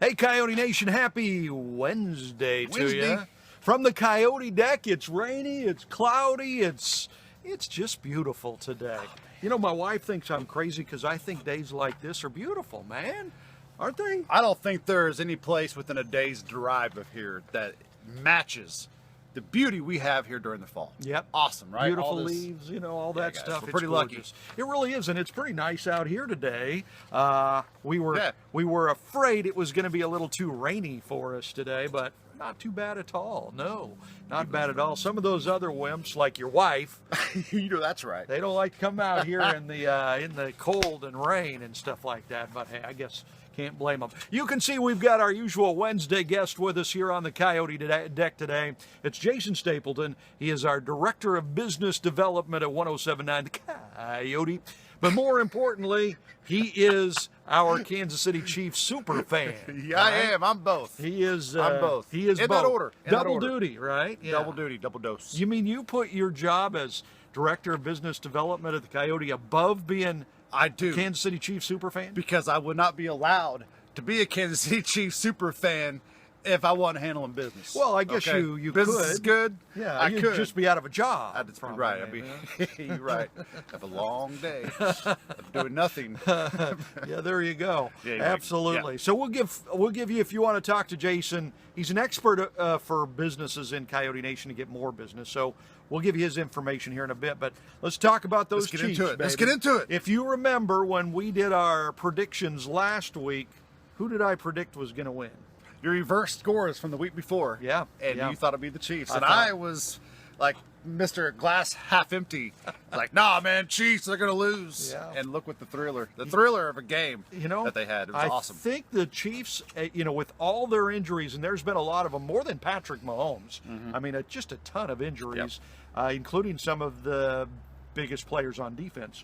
Hey, Coyote Nation, happy Wednesday to you. From the Coyote Deck, it's rainy, it's cloudy, it's just beautiful today. You know, my wife thinks I'm crazy because I think days like this are beautiful, man. Aren't they? I don't think there's any place within a day's drive of here that matches the beauty we have here during the fall. Yep. Awesome, right? Beautiful leaves, you know, all that guys, stuff. we're It's pretty lucky. gorgeous. It really is, and it's pretty nice out here today. We were afraid it was going to be a little too rainy for us today, but not too bad at all. No, not bad at all. Some of those other wimps, like your wife, You know that's right. they don't like to come out here in the cold and rain and stuff like that. But hey, I guess can't blame them. You can see we've got our usual Wednesday guest with us here on the Coyote Deck today. It's Jason Stapleton. He is our Director of Business Development at 1079 The Coyote. But more importantly, he is our Kansas City Chiefs super fan. Yeah, I am. I'm both. He is. I'm both. He is in both. that order. Double duty, right? Yeah. Double duty, double dose. You mean you put your job as Director of Business Development at the Coyote above being I do. Kansas City Chiefs super fan? Because I would not be allowed to be a Kansas City Chiefs super fan if I wasn't handling business. Well, I guess okay? you business could. is good. Yeah, I you'd could just be out of a job. That's probably, right. You're right. Have a long day of doing nothing. Yeah, there you go. Yeah, absolutely. yeah. So we'll give you, if you want to talk to Jason, he's an expert for businesses in Coyote Nation to get more business. So we'll give you his information here in a bit. But let's talk about those Let's get Chiefs, into it. Let's baby. get into it. If you remember when we did our predictions last week, who did I predict was going to win? Your reverse scores from the week before. Yeah, And yeah. you thought it'd be the Chiefs. I And thought- I was like Mr. Glass half empty. Like, nah, man, Chiefs, they're going to lose. Yeah. And look what the thriller of a game that they had. It was awesome. I think the Chiefs, with all their injuries, and there's been a lot of them, more than Patrick Mahomes. I mean, just a ton of injuries, including some of the biggest players on defense.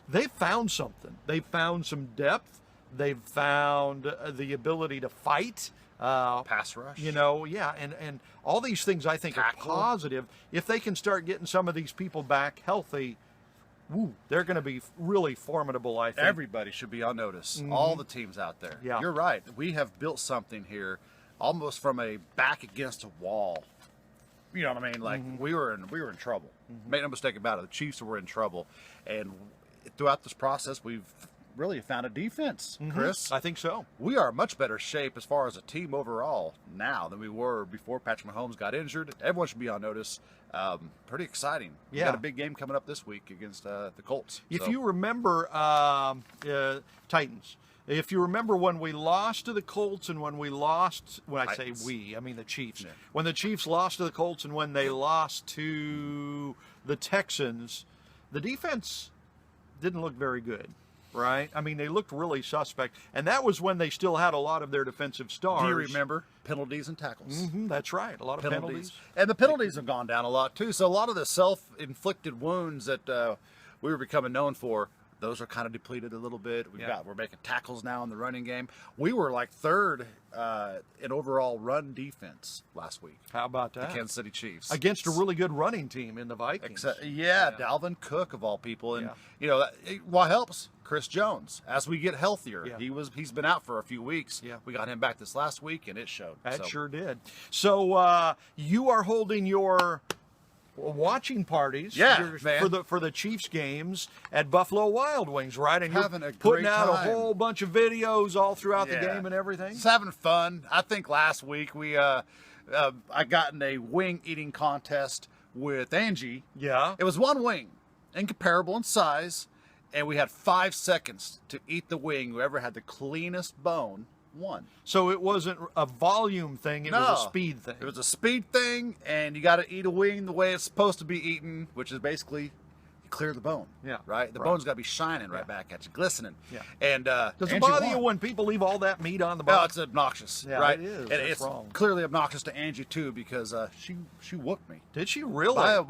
They've found something. They've found some depth. They've found the ability to fight. Pass rush. And all these things I think Tackle. are positive. If they can start getting some of these people back healthy, they're going to be really formidable, I think. Everybody should be on notice. All the teams out there. Yeah. You're right. We have built something here almost from a back against a wall. You know what I mean? Like we were in trouble. Make no mistake about it. The Chiefs were in trouble. And throughout this process, we've really found a defense, Chris. I think so. We are in much better shape as far as a team overall now than we were before Patrick Mahomes got injured. Everyone should be on notice. Pretty exciting. We got a big game coming up this week against the Colts. If you remember, Titans, if you remember when we lost to the Colts and when we lost, when I say we, I mean the Chiefs. Yeah. When the Chiefs lost to the Colts and when they lost to the Texans, the defense didn't look very good. Right? I mean, they looked really suspect. And that was when they still had a lot of their defensive stars. do you remember penalties and tackles? That's right. A lot of penalties. And the penalties have gone down a lot, too. So a lot of the self-inflicted wounds that we were becoming known for, those are kind of depleted a little bit. We're making tackles now in the running game. We were like third in overall run defense last week. How about that? The Kansas City Chiefs. Against a really good running team in the Vikings. Dalvin Cook of all people. And, what helps? Chris Jones. As we get healthier, he's been out for a few weeks. Yeah. We got him back this last week, and it showed. That sure did. So you are holding your watching parties for the Chiefs games at Buffalo Wild Wings, right? And having you're a putting great out a time. whole bunch of videos all throughout the game and everything. It's having fun. I think last week we I got in a wing eating contest with Angie. Yeah. It was one wing, incomparable in size, and we had 5 seconds to eat the wing. Whoever had the cleanest bone won. So it wasn't a volume thing, it was a speed thing. It was a speed thing, and you got to eat a wing the way it's supposed to be eaten, which is basically you clear the bone. Yeah. Right? The bone's got to be shining right back at you, glistening. Yeah. And Does it Angie bother you won. when people leave all that meat on the bone? Oh, it's obnoxious, Yeah, right? it is. And That's it's wrong. clearly obnoxious to Angie too because she whooped me. Did she really?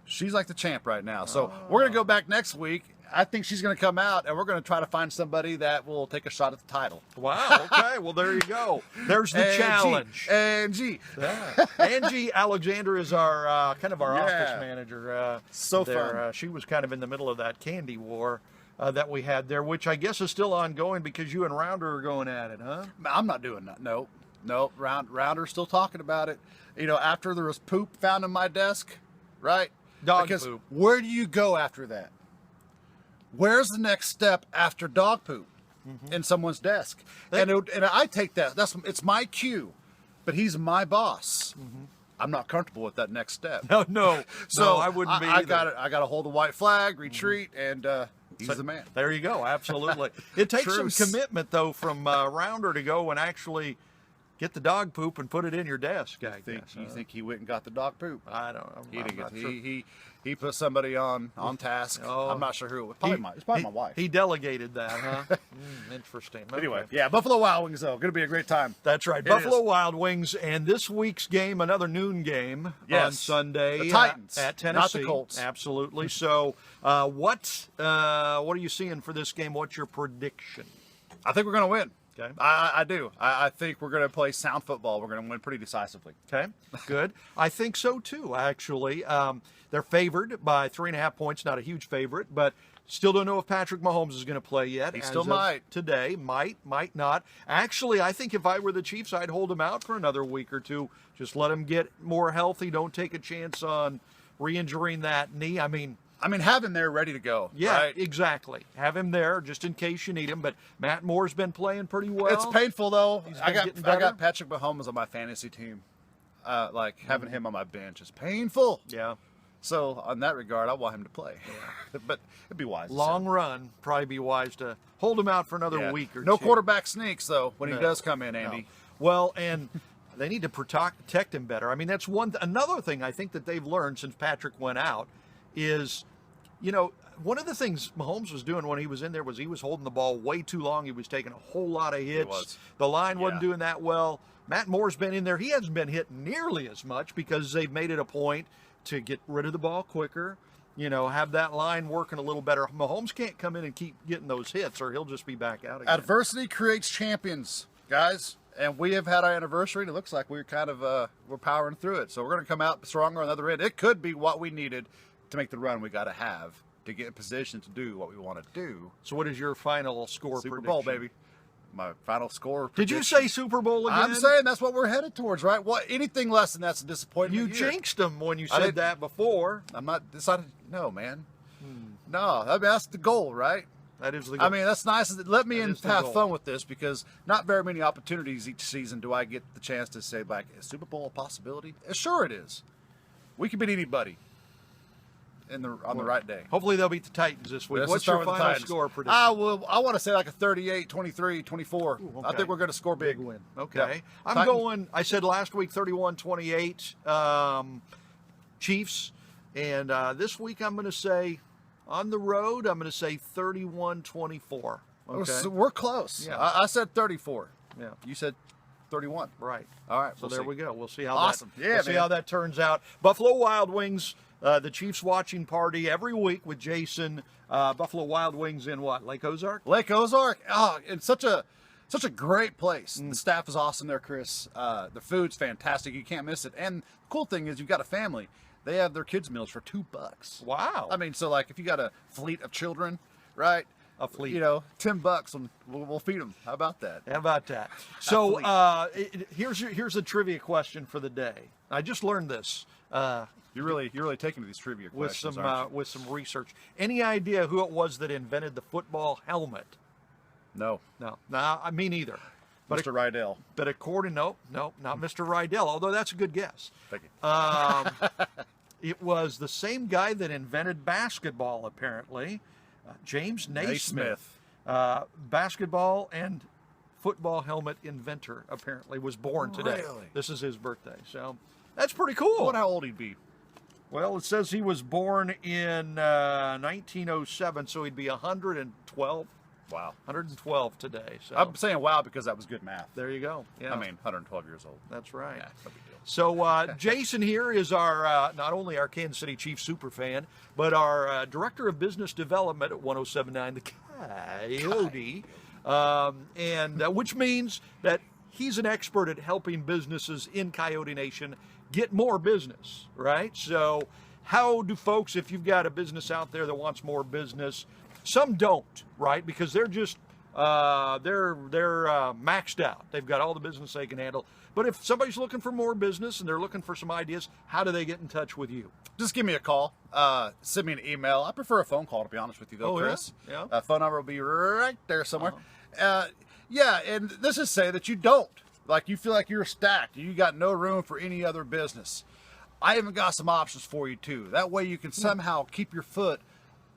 She's like the champ right now. So we're gonna go back next week. I think she's gonna come out, and we're gonna try to find somebody that will take a shot at the title. Wow. Okay. Well, there you go. There's the challenge. Angie. Yeah. Angie Alexander is our kind of our Yeah. office manager. So there. fun. She was kind of in the middle of that candy war that we had there, which I guess is still ongoing because you and Rounder are going at it, huh? I'm not doing that. Nope. Rounder's still talking about it. You know, after there was poop found in my desk, right? Dog because poop. Where do you go after that? Where's the next step after dog poop in someone's desk? And I take that. It's my cue, but he's my boss. I'm not comfortable with that next step. No. So no, I wouldn't be either. I got to hold the white flag, retreat, and he's the man. There you go. Absolutely. It takes Truce. some commitment, though, from Rounder to go and actually get the dog poop and put it in your desk, I guess. You think he went and got the dog poop? I don't know. He didn't get. He put somebody on task. Oh. I'm not sure who it was. It's probably my wife. He delegated that, huh? Interesting. Okay. Anyway, yeah, Buffalo Wild Wings though, going to be a great time. That's right. It Buffalo is. Wild Wings, and this week's game, another noon game on Sunday. The Titans, at Tennessee. not the Colts. Absolutely. So, what are you seeing for this game? What's your prediction? I think we're going to win. Okay. I do. I think we're going to play sound football. We're going to win pretty decisively. Okay, good. I think so too, actually. They're favored by 3.5 points, not a huge favorite, but still don't know if Patrick Mahomes is going to play yet. He still might. Today, might not. Actually, I think if I were the Chiefs, I'd hold him out for another week or two. Just let him get more healthy. Don't take a chance on re-injuring that knee. I mean, have him there ready to go. yeah, right? Exactly. Have him there just in case you need him. But Matt Moore's been playing pretty well. It's painful though. I getting better. got Patrick Mahomes on my fantasy team. Having him on my bench is painful. Yeah. So on that regard, I want him to play. Yeah. But it'd be wise. Long run, probably be wise to hold him out for another week or two. No quarterback sneaks though when he No. does come in, Andy. No. Well, and they need to protect him better. I mean, that's another thing I think that they've learned since Patrick went out is, one of the things Mahomes was doing when he was in there was he was holding the ball way too long. He was taking a whole lot of hits. The line wasn't doing that well. Matt Moore's been in there. He hasn't been hit nearly as much because they've made it a point to get rid of the ball quicker, have that line working a little better. Mahomes can't come in and keep getting those hits or he'll just be back out again. Adversity creates champions, guys. And we have had our anniversary, and it looks like we're kind of we're powering through it. So we're going to come out stronger on the other end. It could be what we needed to make the run we got to have to get in position to do what we want to do. So what is your final score Super prediction? Bowl, baby. My final score Did you prediction. say Super Bowl again? I'm saying that's what we're headed towards, right? Anything less than that's a disappointment. You jinxed them when you said that before. I'm not decided. No, man. No, that's the goal, right? That is the goal. That's nice. Let me have goal. fun with this because not very many opportunities each season do I get the chance to say, is Super Bowl a possibility? Sure it is. We can beat anybody on the right day. Hopefully they'll beat the Titans this week. Let's What's start your with the final Titans. score prediction? I want to say like a 38, 23, 24. Ooh, I think we're going to score big. win. Okay. Yeah. I'm going, I said last week 31-28 Chiefs. And this week I'm going to say, on the road, I'm going to say 31-24. Okay. So we're close. Yeah. I said 34. Yeah. You said 31. Right. All right. So there we go. We'll see how Awesome. we'll see how that turns out. Buffalo Wild Wings, the Chiefs watching party every week with Jason. Buffalo Wild Wings in what? Lake Ozark? Lake Ozark. Oh, it's such a great place. The staff is awesome there, Chris. The food's fantastic. You can't miss it. And the cool thing is you've got a family. They have their kids' meals for $2. Wow. So like if you got a fleet of children, right? A fleet. $10 and we'll feed them. How about that? How about that? So here's a trivia question for the day. I just learned this. You're really taking to these trivia questions, aren't you? With some research. Any idea who it was that invented the football helmet? No. Me neither. But Mr. Rydell. But according, no, not Mr. Rydell. Although that's a good guess. Thank you. It was the same guy that invented basketball, apparently, James Naismith. Basketball and football helmet inventor, apparently, was born today. Really? This is his birthday, so that's pretty cool. I wonder how old he'd be. Well, it says he was born in 1907, so he'd be 112. Wow. 112 today. So I'm saying wow because that was good math. there you go. Yeah, 112 years old. that's right. Yeah, no big deal. So Jason here is our not only our Kansas City Chiefs super fan, but our director of business development at 1079 The Coyote, and which means that he's an expert at helping businesses in Coyote Nation get more business, right? So how do folks, if you've got a business out there that wants more business, Some don't, right? Because they're just they're maxed out. They've got all the business they can handle. But if somebody's looking for more business and they're looking for some ideas, how do they get in touch with you? Just give me a call. Send me an email. I prefer a phone call, to be honest with you, though, Oh, yeah? Chris. Yeah. Phone number will be right there somewhere. Yeah, and this is say that you don't. Like, you feel like you're stacked. You got no room for any other business. I even got some options for you, too. That way you can somehow keep your foot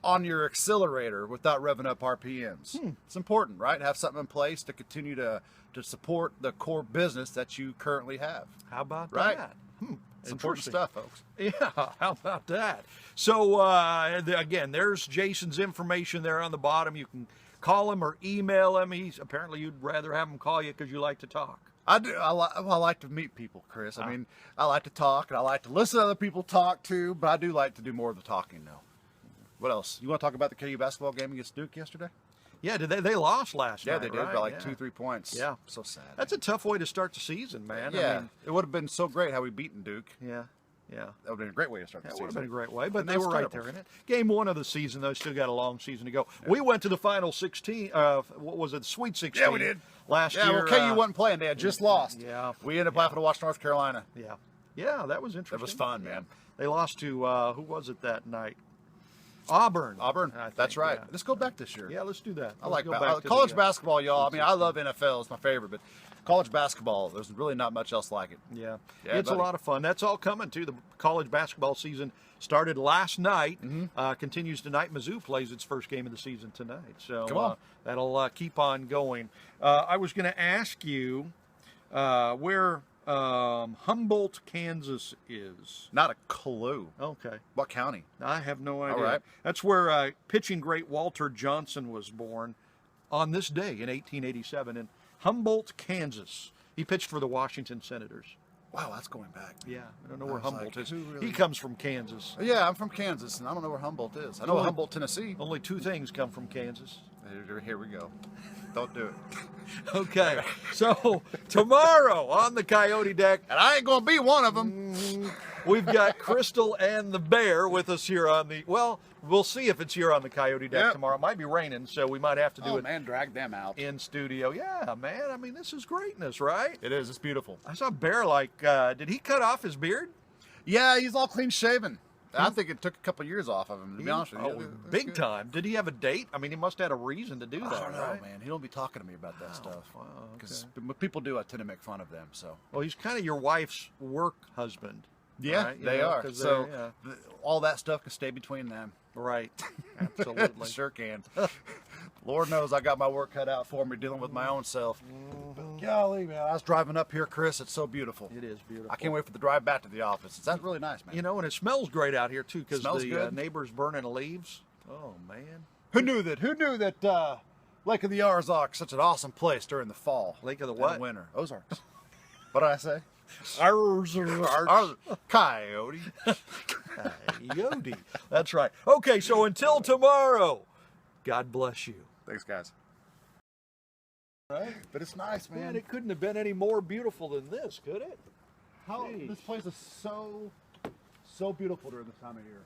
on your accelerator without revving up RPMs. It's important, right? Have something in place to continue to support the core business that you currently have. How about Right? that? It's important Interesting. stuff, folks. Yeah, how about that? So, again, there's Jason's information there on the bottom. You can call him or email him. Apparently you'd rather have him call you because you like to talk. I do. I like to meet people, Chris. I mean, I like to talk and I like to listen to other people talk too, but I do like to do more of the talking now. What else? You want to talk about the KU basketball game against Duke yesterday? Yeah, they lost last night? Yeah, they did right? by like Yeah. 2-3 points. Yeah. So sad. That's a tough way to start the season, man. yeah. I mean, It would have been so great how we beaten Duke. yeah. That would have been a great way to start the That season. would have been a great way, but And they that's were right terrible. there in it. Game 1 of the season, though, still got a long season to go. We went to the final 16, what was it, the Sweet 16. Yeah, we did. Last Yeah, year. well, KU wasn't playing. They had just lost. Yeah. We ended up having to watch North Carolina. Yeah. Yeah, that was interesting. That was fun, man. They lost to, who was it that night? Auburn. Auburn. I think, That's right. Yeah. Let's go back this year. Yeah, let's do that. I Let's like go back to college the, basketball, y'all. I mean, I love NFL. It's my favorite, but college basketball, there's really not much else like it. Yeah, Yeah, it's buddy. a lot of fun. That's all coming too. The college basketball season started last night, Mm-hmm. continues tonight. Mizzou plays its first game of the season tonight, so Come on. that'll keep on going. I was going to ask you where Humboldt, Kansas is. Not a clue. Okay, What county? I have no idea. right. That's where pitching great Walter Johnson was born on this day in 1887 in Humboldt, Kansas. He pitched for the Washington Senators. Wow, that's going back. Yeah, I don't know I where was Humboldt like, is. who really- He comes from Kansas. Yeah, I'm from Kansas, and I don't know where Humboldt is. I know Only- Humboldt, Tennessee. Only two things come from Kansas. Here we go. Don't do it. Okay, so tomorrow on the Coyote Deck, And I ain't going to be one of them. we've got Crystal and the Bear with us here on the, well, we'll see if it's here on the Coyote Deck Yep. tomorrow. It might be raining, so we might have to do Oh, it man, drag them out. in studio. Yeah, man, I mean, this is greatness, right? It is. It's beautiful. I saw Bear did he cut off his beard? Yeah, he's all clean shaven. I think it took a couple years off of him, to be honest with you. Oh, That's big good. time. Did he have a date? I mean, he must have had a reason to do that, I don't know, right? man. He don't be talking to me about that stuff. wow, Because people do, I tend to make fun of them. So Well, he's kind of your wife's work husband. yeah, right? You they know, are. 'cause So they're- all that stuff can stay between them. right. Absolutely. Sure can. Lord knows I got my work cut out for me dealing with my own self. But golly, man, I was driving up here, Chris. It's so beautiful. It is beautiful. I can't wait for the drive back to the office. It's really nice, man. You know, and it smells great out here too because Smells the good. neighbors burning leaves. Oh man, Who knew that Lake of the Ozarks such an awesome place during the fall? Lake of the and what? winter. Ozarks. What did I say? Coyote. Coyote. That's right. Okay, so until tomorrow, God bless you. Thanks, guys. Right? But it's nice, man. Man, it couldn't have been any more beautiful than this, could it? How Jeez. this place is so beautiful during this time of year.